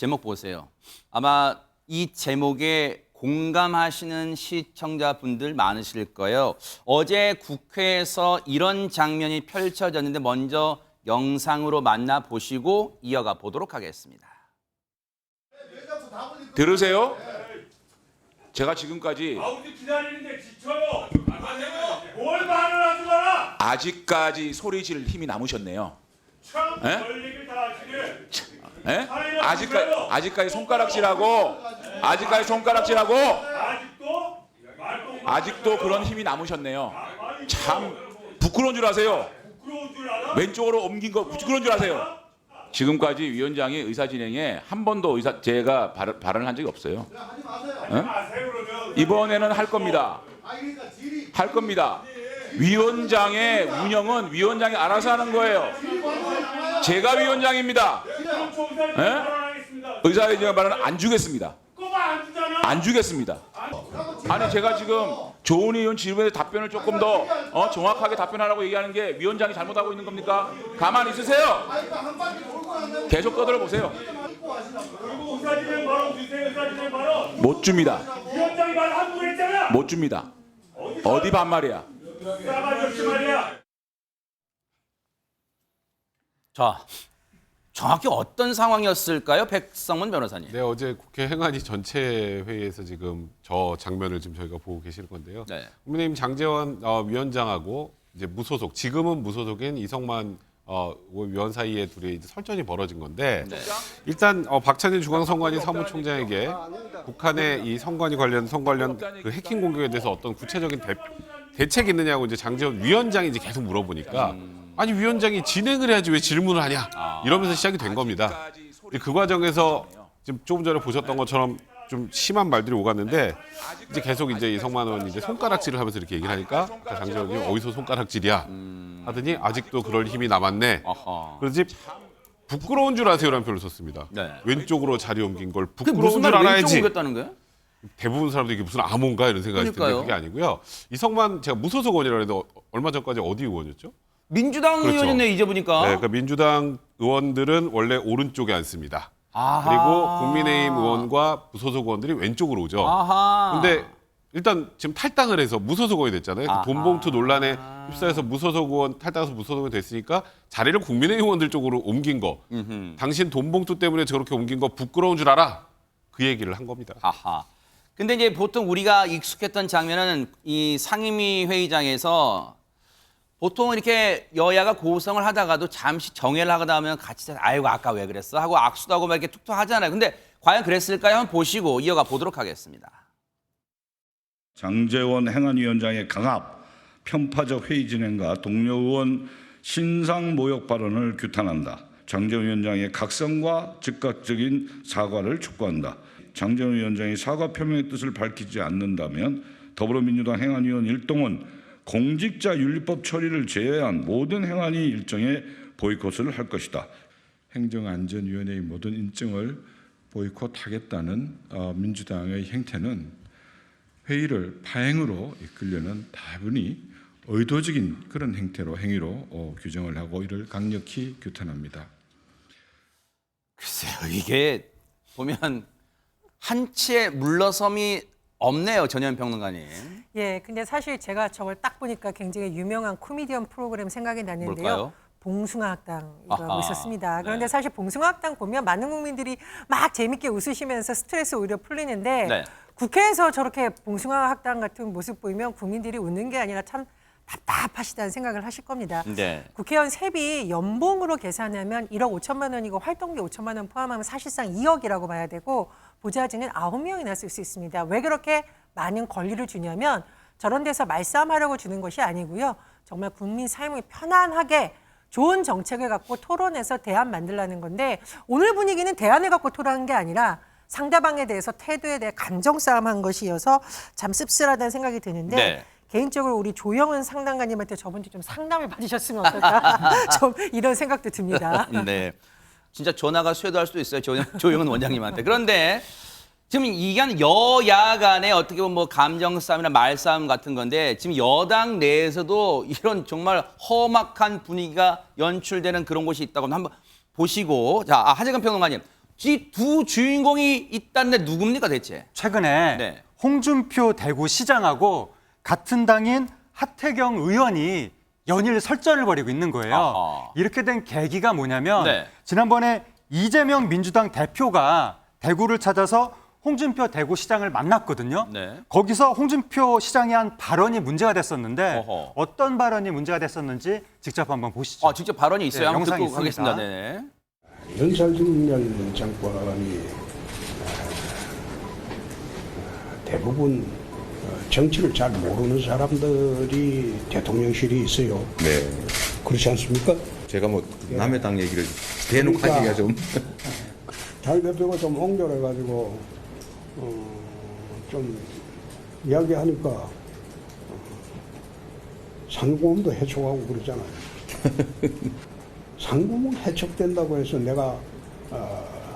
제목 보세요. 아마 이 제목에 공감하시는 시청자분들 많으실 거예요. 어제 국회에서 이런 장면이 펼쳐졌는데 먼저 영상으로 만나보시고 이어가 보도록 하겠습니다. 들으세요? 제가 지금까지 아우지 기다리는데 지쳐요. 뭘 말을 하지 마라. 아직까지 소리 지를 힘이 남으셨네요. 참 에? 별 얘기를 다 하시네. 예? 아직까지 손가락질하고 아직도 그런 힘이 남으셨네요. 참 부끄러운 줄 아세요? 부끄러운 줄 알아? 왼쪽으로 옮긴 거 부끄러운 줄 아세요? 지금까지 위원장이 의사 진행에 한 번도 제가 발언을 한 적이 없어요. 마세요 그러면. 이번에는 할 겁니다. 할 겁니다. 위원장의 운영은 위원장이 알아서 하는 거예요. 제가 위원장입니다. 의사진행 발언 안 주겠습니다. 꼬마 안 주잖아. 안 주겠습니다. 아니 제가 지금 조은 의원 질문에 답변을 조금 더 정확하게 답변하라고 얘기하는 게 위원장이 잘못하고 있는 겁니까? 가만히 있으세요. 계속 떠들어 보세요. 의사진행 발언 주세요. 의사진행 발언. 못 줍니다. 위원장이 말 한두 했잖아. 못 줍니다. 어디 반말이야? 싸가지 없이 말이야. 자, 정확히 어떤 상황이었을까요? 백성문 변호사님. 네, 어제 국회 행안위 전체 회의에서 지금 저 장면을 지금 저희가 보고 계시는 건데요. 네. 국민의힘 장제원 위원장하고 이제 무소속, 지금은 무소속인 이성만 위원 사이에 둘이 이제 설전이 벌어진 건데 일단 박찬일 중앙선관위 사무총장에게 북한의 이 선관위 관련 그 해킹 공격에 대해서 어떤 구체적인 대책이 있느냐고 이제 장제원 위원장이 이제 계속 물어보니까 아니 위원장이 진행을 해야지 왜 질문을 하냐 이러면서 시작이 된 겁니다. 그 과정에서 지금 조금 전에 보셨던 것처럼 좀 심한 말들이 오갔는데 이제 계속 이제 이성만 의원이 이제 손가락질을 하면서 이렇게 얘기를 하니까 장제원이 어디서 손가락질이야 하더니 아직도 그럴 힘이 남았네. 그래서 부끄러운 줄 아세요라는 표현을 썼습니다. 네. 왼쪽으로 자리 옮긴 걸 그게 부끄러운 무슨 줄 말 알아야지. 왼쪽 옮겼다는 거예요? 대부분 사람들이 이게 무슨 암호인가 이런 생각이 드는데 그게 아니고요. 이성만 제가 무소속 의원이라고 해도 얼마 전까지 어디 의원이었죠? 민주당 그렇죠. 의원이네 이제 보니까. 네, 그러니까 민주당 의원들은 원래 오른쪽에 앉습니다. 아하. 그리고 국민의힘 의원과 무소속 의원들이 왼쪽으로 오죠. 아하. 근데 일단 지금 탈당을 해서 무소속 의원이 됐잖아요. 그 돈봉투 논란에 휩싸여서 무소속 의원 탈당해서 무소속 의원이 됐으니까 자리를 국민의힘 의원들 쪽으로 옮긴 거. 당신 돈봉투 때문에 저렇게 옮긴 거 부끄러운 줄 알아? 그 얘기를 한 겁니다. 아하. 근데 이제 보통 우리가 익숙했던 장면은 이 상임위 회의장에서 보통 이렇게 여야가 고성을 하다가도 잠시 정회를 하다 하면 같이 아이고 아까 왜 그랬어 하고 악수도 하고 막 이렇게 툭툭 하잖아요. 근데 과연 그랬을까요? 한번 보시고 이어가 보도록 하겠습니다. 장제원 행안위원장의 강압, 편파적 회의 진행과 동료 의원 신상 모욕 발언을 규탄한다. 장제원 위원장의 각성과 즉각적인 사과를 촉구한다. 장제원 위원장이 사과 표명의 뜻을 밝히지 않는다면 더불어민주당 행안위원 일동은 공직자윤리법 처리를 제외한 모든 행안위 일정에 보이콧을 할 것이다. 행정안전위원회의 모든 일정을 보이콧하겠다는 민주당의 행태는 회의를 파행으로 이끌려는 다분히 의도적인 그런 행위로 규정을 하고 이를 강력히 규탄합니다. 글쎄요, 이게 보면 한치의 물러섬이 없네요, 전현 평론가님. 예, 근데 사실 제가 저걸 딱 보니까 굉장히 유명한 코미디언 프로그램 생각이 났는데요. 뭘까요? 봉숭아학당이라고 아하, 있었습니다. 그런데 네. 사실 봉숭아학당 보면 많은 국민들이 막 재밌게 웃으시면서 스트레스 오히려 풀리는데 네. 국회에서 저렇게 봉숭아학당 같은 모습 보이면 국민들이 웃는 게 아니라 참 답답하시다는 생각을 하실 겁니다. 네. 국회의원 세비 연봉으로 계산하면 1억 5천만 원이고 활동비 5천만 원 포함하면 사실상 2억이라고 봐야 되고 보좌진은 9명이나 쓸 수 있습니다. 왜 그렇게 많은 권리를 주냐면 저런 데서 말싸움하려고 주는 것이 아니고요. 정말 국민 삶을 편안하게 좋은 정책을 갖고 토론해서 대안 만들라는 건데 오늘 분위기는 대안을 갖고 토론한 게 아니라 상대방에 대해서 태도에 대해 감정 싸움한 것이어서 참 씁쓸하다는 생각이 드는데 네. 개인적으로 우리 조영은 상담가님한테 저번 주 좀 상담을 받으셨으면 어떨까 좀 이런 생각도 듭니다. 네. 진짜 전화가 쇄도할 수도 있어요. 조영은 원장님한테. 그런데 지금 이게 여야 간의 어떻게 보면 뭐 감정 싸움이나 말싸움 같은 건데 지금 여당 내에서도 이런 정말 험악한 분위기가 연출되는 그런 곳이 있다고 한번 보시고 자, 하재근 평론가님 이 두 주인공이 있다는데 누굽니까 대체? 최근에 네. 홍준표 대구시장하고 같은 당인 하태경 의원이 연일 설전을 벌이고 있는 거예요. 아하. 이렇게 된 계기가 뭐냐면 네. 지난번에 이재명 민주당 대표가 대구를 찾아서 홍준표 대구시장을 만났거든요. 네. 거기서 홍준표 시장이 한 발언이 문제가 됐었는데 어허. 어떤 발언이 문제가 됐었는지 직접 한번 보시죠. 직접 발언이 있어요. 네, 한번 영상이 듣고 있습니다. 가겠습니다. 네. 윤석열 정권이 대부분 정치를 잘 모르는 사람들이 대통령실이 있어요. 네. 그렇지 않습니까? 제가 뭐 남의 당 얘기를 대놓고 그러니까 하기가 좀. 잘 대표가 좀 옹졸해가지고 좀 이야기하니까 상고문도 해촉하고 그러잖아요. 상고문 해촉된다고 해서 내가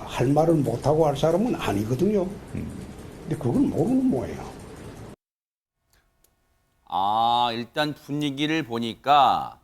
할 말을 못하고 할 사람은 아니거든요. 근데 그걸 모르는 모양이에요. 일단 분위기를 보니까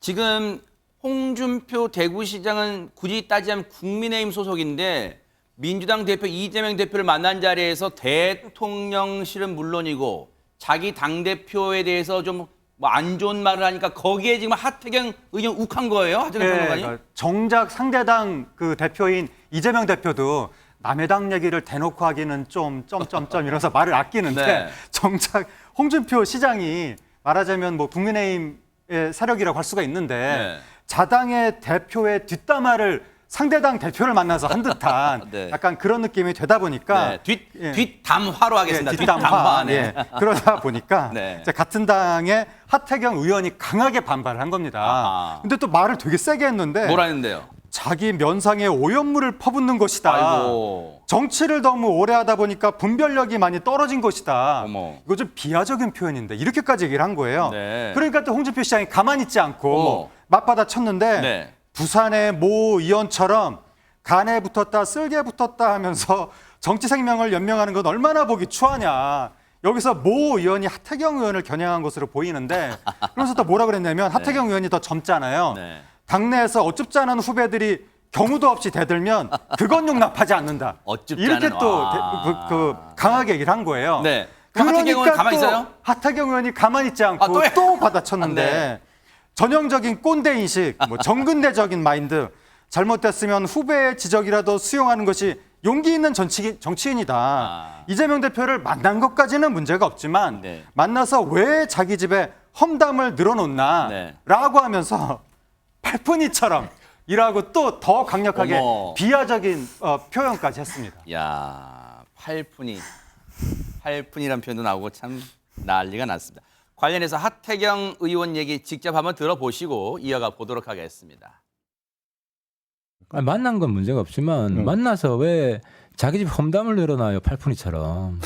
지금 홍준표 대구시장은 굳이 따지자면 국민의힘 소속인데 민주당 대표 이재명 대표를 만난 자리에서 대통령실은 물론이고 자기 당대표에 대해서 좀 뭐 안 좋은 말을 하니까 거기에 지금 하태경 의원 욱한 거예요? 하태경 평론가님? 그러니까 정작 상대당 그 대표인 이재명 대표도 남의 당 얘기를 대놓고 하기는 좀 점점점 이러면서 말을 아끼는데 네. 정작 홍준표 시장이 말하자면 뭐 국민의힘의 세력이라고 할 수가 있는데 네. 자당의 대표의 뒷담화를 상대당 대표를 만나서 한 듯한 네. 약간 그런 느낌이 되다 보니까 네. 예. 뒷담화로 하겠습니다. 예, 뒷담화. 네. 예. 그러다 보니까 네. 이제 같은 당의 하태경 의원이 강하게 반발을 한 겁니다. 아하. 근데 또 말을 되게 세게 했는데 뭐라 했는데요? 자기 면상에 오염물을 퍼붓는 것이다. 아이고. 정치를 너무 오래 하다 보니까 분별력이 많이 떨어진 것이다. 어머. 이거 좀 비하적인 표현인데 이렇게까지 얘기를 한 거예요. 네. 그러니까 또 홍준표 시장이 가만히 있지 않고 어머. 맞받아 쳤는데 네. 부산의 모 의원처럼 간에 붙었다 쓸개 붙었다 하면서 정치 생명을 연명하는 건 얼마나 보기 추하냐. 여기서 모 의원이 하태경 의원을 겨냥한 것으로 보이는데 그래서 또 뭐라 그랬냐면 하태경 의원이 더 젊잖아요. 네. 당내에서 어줍지 않은 후배들이 경우도 없이 대들면 그건 용납하지 않는다. 어줍지 이렇게 않은, 또 와. 강하게 얘기를 한 거예요. 네. 그럼 하태경 의원 가만히 또 있어요? 하태경 의원이 가만히 있지 않고 또 해? 또 받아쳤는데 네. 전형적인 꼰대 인식, 뭐 정근대적인 마인드, 잘못됐으면 후배의 지적이라도 수용하는 것이 용기 있는 정치인이다. 이재명 대표를 만난 것까지는 문제가 없지만 네. 만나서 왜 자기 집에 험담을 늘어놓나 네. 라고 하면서 팔푼이처럼 이라고 또 더 강력하게 어머. 비하적인 표현까지 했습니다. 야, 팔푼이란 표현도 나오고 참 난리가 났습니다. 관련해서 하태경 의원 얘기 직접 한번 들어보시고 이어가 보도록 하겠습니다. 만난 건 문제가 없지만 만나서 왜 자기 집 험담을 늘어놔요, 팔푼이처럼.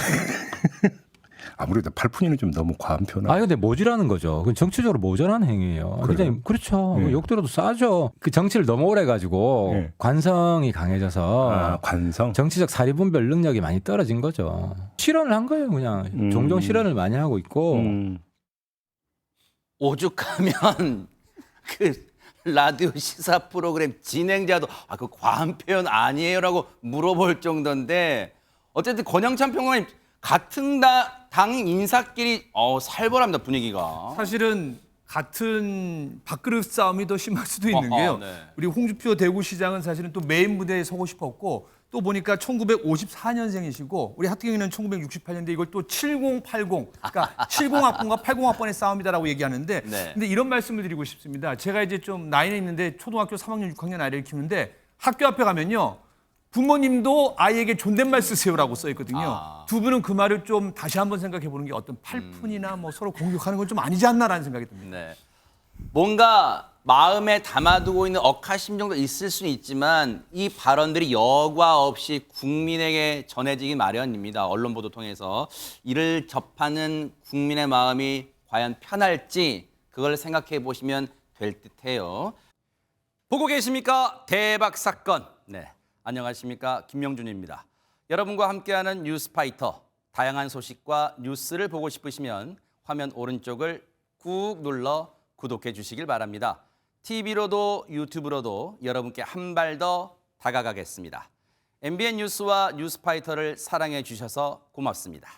아무래도 팔푼이는 좀 너무 과한 표현. 근데 모질하는 거죠. 그건 정치적으로 모자란 행위예요. 굉장히 그렇죠. 네. 욕들어도 싸죠. 그 정치를 너무 오래 가지고 네. 관성이 강해져서 관성. 정치적 사리분별 능력이 많이 떨어진 거죠. 실언을 한 거예요, 그냥. 종종 실언을 많이 하고 있고. 오죽하면 그 라디오 시사 프로그램 진행자도 그 과한 표현 아니에요라고 물어볼 정도인데 어쨌든 권영찬 평론가님 같은 당인 인사끼리 살벌합니다 분위기가. 사실은 같은 밥그릇 싸움이 더 심할 수도 있는 게요. 네. 우리 홍준표 대구시장은 사실은 또 메인 무대에 서고 싶었고 또 보니까 1954년생이시고 우리 하태경이는 1968년대 이걸 또 7080 그러니까 70학번과 80학번의 싸움이다라고 얘기하는데 네. 근데 이런 말씀을 드리고 싶습니다. 제가 이제 좀 나이는 있는데 초등학교 3학년 6학년 아이를 키우는데 학교 앞에 가면요. 부모님도 아이에게 존댓말 쓰세요라고 써 있거든요. 두 분은 그 말을 좀 다시 한번 생각해 보는 게 어떤 팔푼이나 뭐 서로 공격하는 건 좀 아니지 않나라는 생각이 듭니다. 네. 뭔가 마음에 담아두고 있는 억하심정도 있을 수는 있지만 이 발언들이 여과 없이 국민에게 전해지기 마련입니다. 언론 보도 통해서 이를 접하는 국민의 마음이 과연 편할지 그걸 생각해 보시면 될 듯해요. 보고 계십니까? 대박 사건. 네. 안녕하십니까? 김명준입니다. 여러분과 함께하는 뉴스파이터. 다양한 소식과 뉴스를 보고 싶으시면 화면 오른쪽을 꾹 눌러 구독해 주시길 바랍니다. TV로도 유튜브로도 여러분께 한 발 더 다가가겠습니다. MBN 뉴스와 뉴스파이터를 사랑해 주셔서 고맙습니다.